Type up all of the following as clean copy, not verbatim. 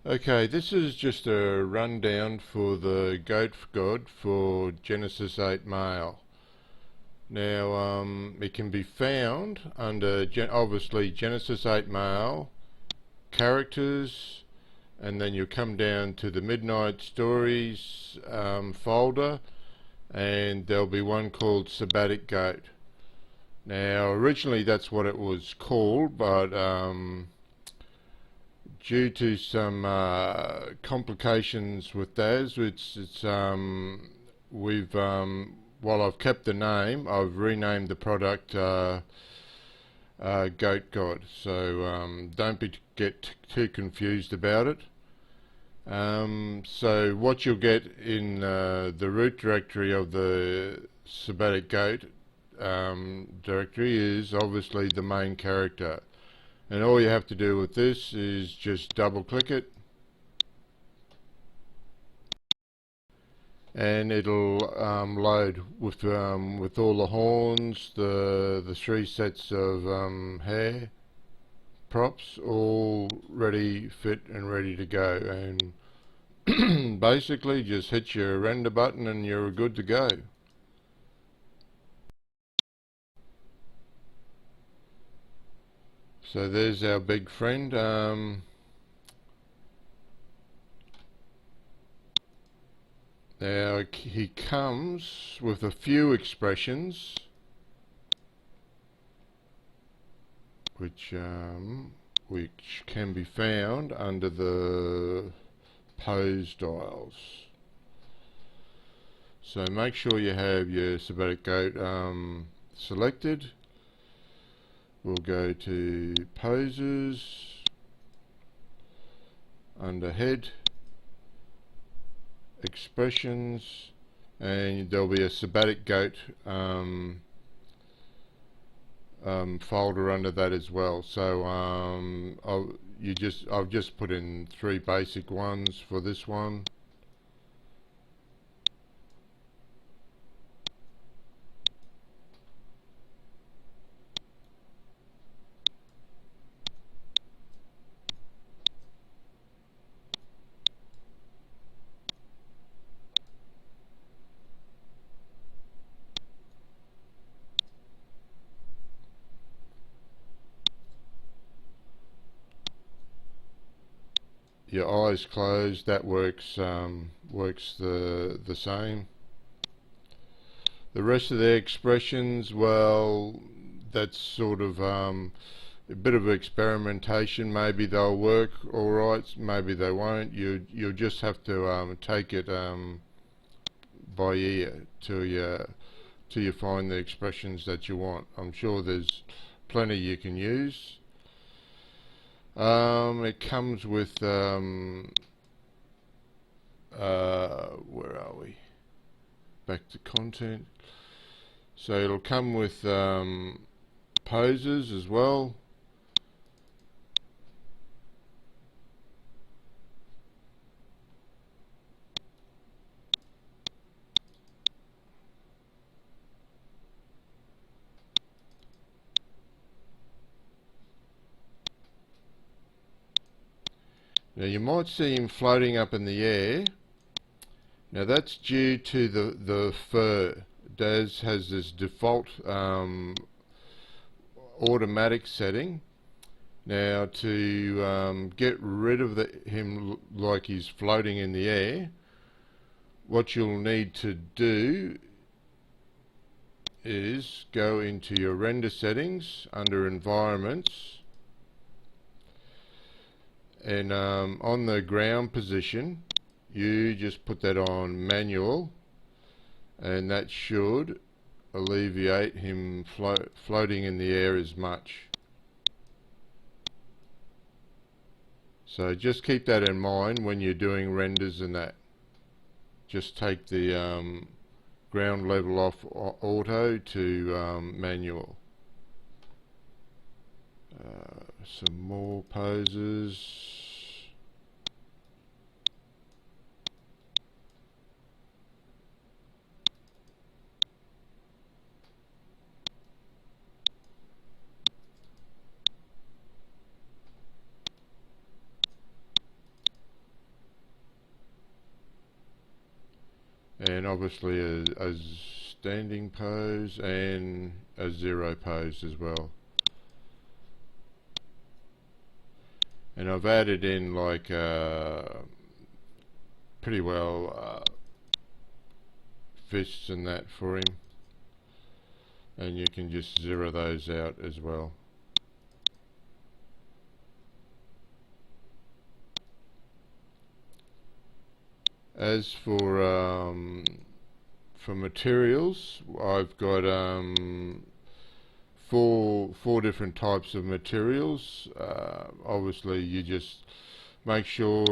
Okay, this is just a rundown for the Goat God for Genesis 8 Male. Now, it can be found under obviously Genesis 8 Male, characters, and then you come down to the Midnight Stories folder, and there'll be one called Sabbatic Goat. Now, originally that's what it was called, but due to some complications with those, we've while I've kept the name, I've renamed the product Goat God. So don't get too confused about it. So what you'll get in the root directory of the Sabbatic Goat directory is obviously the main character. And all you have to do with this is just double click it, and it'll load with all the horns, the three sets of hair props, all ready, fit and ready to go. And basically just hit your render button and you're good to go. So there's our big friend. Now he comes with a few expressions which can be found under the pose dials. So make sure you have your Sabbatic Goat selected. We'll go to poses, under head, expressions, and there'll be a Sabbatic Goat folder under that as well. So I've just put in 3 basic ones for this one. Your eyes closed, that works the same. The rest of the expressions, well, that's sort of a bit of experimentation. Maybe they'll work all right, maybe they won't. You'll just have to take it by ear till you find the expressions that you want. I'm sure there's plenty you can use. It comes with where are we? Back to content. So it'll come with poses as well. Now you might see him floating up in the air. Now that's due to the fur. Daz has this default automatic setting. Now to get rid of him like he's floating in the air, what you'll need to do is go into your render settings under environments, and on the ground position you just put that on manual, and that should alleviate him floating in the air as much. So just keep that in mind when you're doing renders and that. Just take the ground level off auto to manual. Some more poses. and obviously a standing pose and a zero pose as well. And I've added in like pretty well fists and that for him, and you can just zero those out as well. As for materials, I've got four different types of materials. Obviously, you just make sure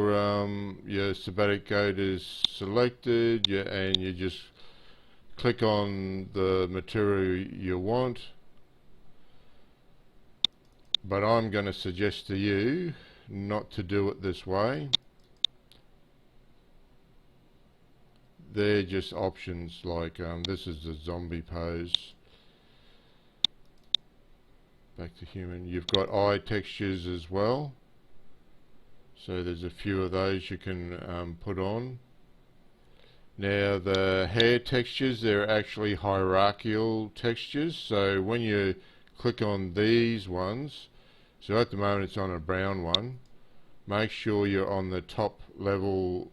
your sabbatic goat is selected, and you just click on the material you want. But I'm going to suggest to you not to do it this way. They're just options, like this is the zombie pose. Back to human. You've got eye textures as well, so there's a few of those you can put on. Now the hair textures, they're actually hierarchical textures, so when you click on these ones, so at the moment it's on a brown one, make sure you're on the top level.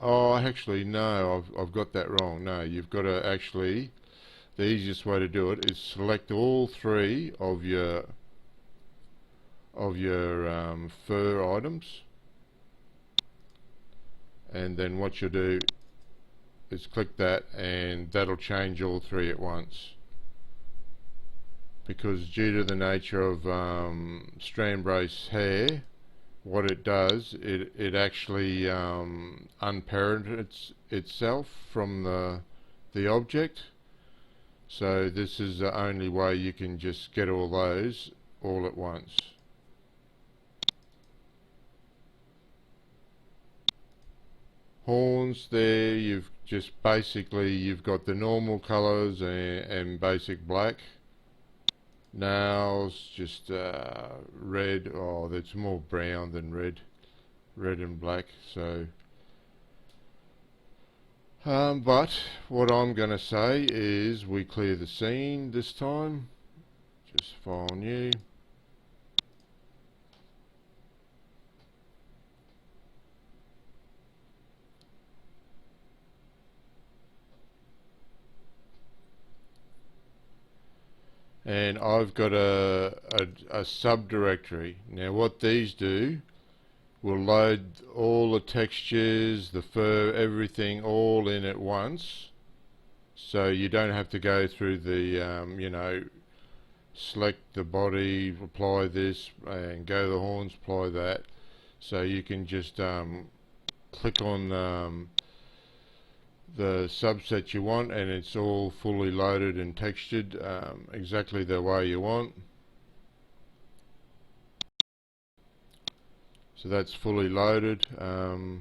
Oh, actually no, I've got that wrong. No, you've got to actually, the easiest way to do it is select all three of your fur items, and then what you'll do is click that, and that'll change all three at once. Because due to the nature of strand brace hair, what it does, it actually unparents itself from the object. So this is the only way you can just get all those all at once. Horns there, you've got the normal colours and basic black. Nails, just red. Oh, that's more brown than red and black. So but what I'm going to say is we clear the scene this time. Just file new. And I've got a subdirectory. Now what these do, will load all the textures, the fur, everything all in at once, so you don't have to go through the select the body, apply this, and go the horns, apply that. So you can just click on the subset you want, and it's all fully loaded and textured exactly the way you want. So that's fully loaded. We'll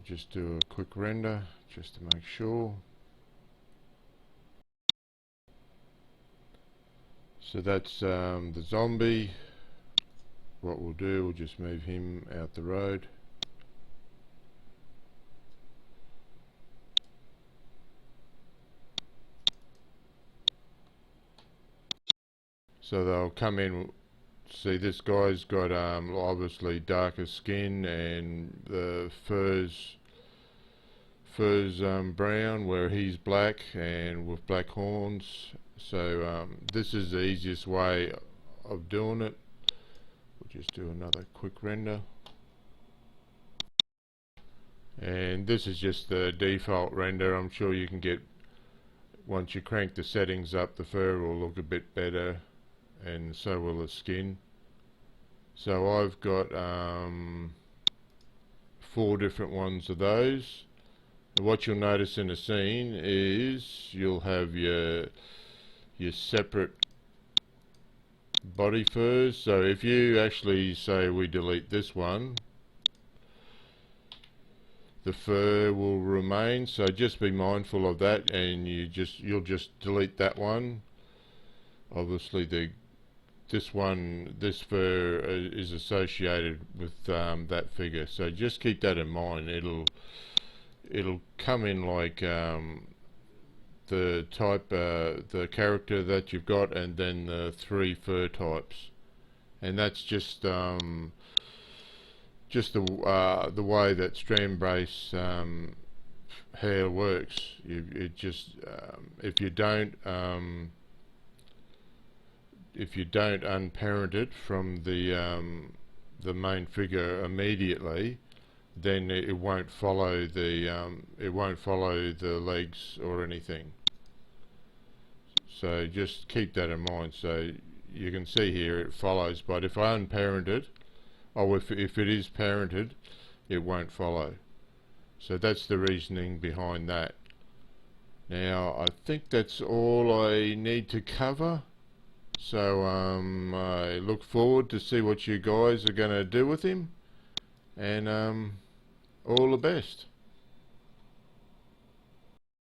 just do a quick render just to make sure. So that's the zombie. What we'll do, we'll just move him out the road. So they'll come in. See, this guy's got obviously darker skin, and the fur's brown, where he's black and with black horns. So this is the easiest way of doing it. We'll just do another quick render. And this is just the default render. I'm sure you can get, once you crank the settings up, the fur will look a bit better, and so will the skin. So I've got 4 different ones of those. And what you'll notice in a scene is you'll have your separate body furs. So if you actually say we delete this one, the fur will remain. So just be mindful of that, and you'll just delete that one. Obviously this fur is associated with that figure, so just keep that in mind. it'll come in like the type, the character that you've got, and then the 3 fur types, and that's just the way that strand brace hair works. It just if you don't unparent it from the main figure immediately, then it won't follow the legs or anything. So just keep that in mind. So you can see here it follows, but if I unparent it, or if it is parented, it won't follow. So that's the reasoning behind that. Now I think that's all I need to cover. So I look forward to see what you guys are going to do with him, and all the best.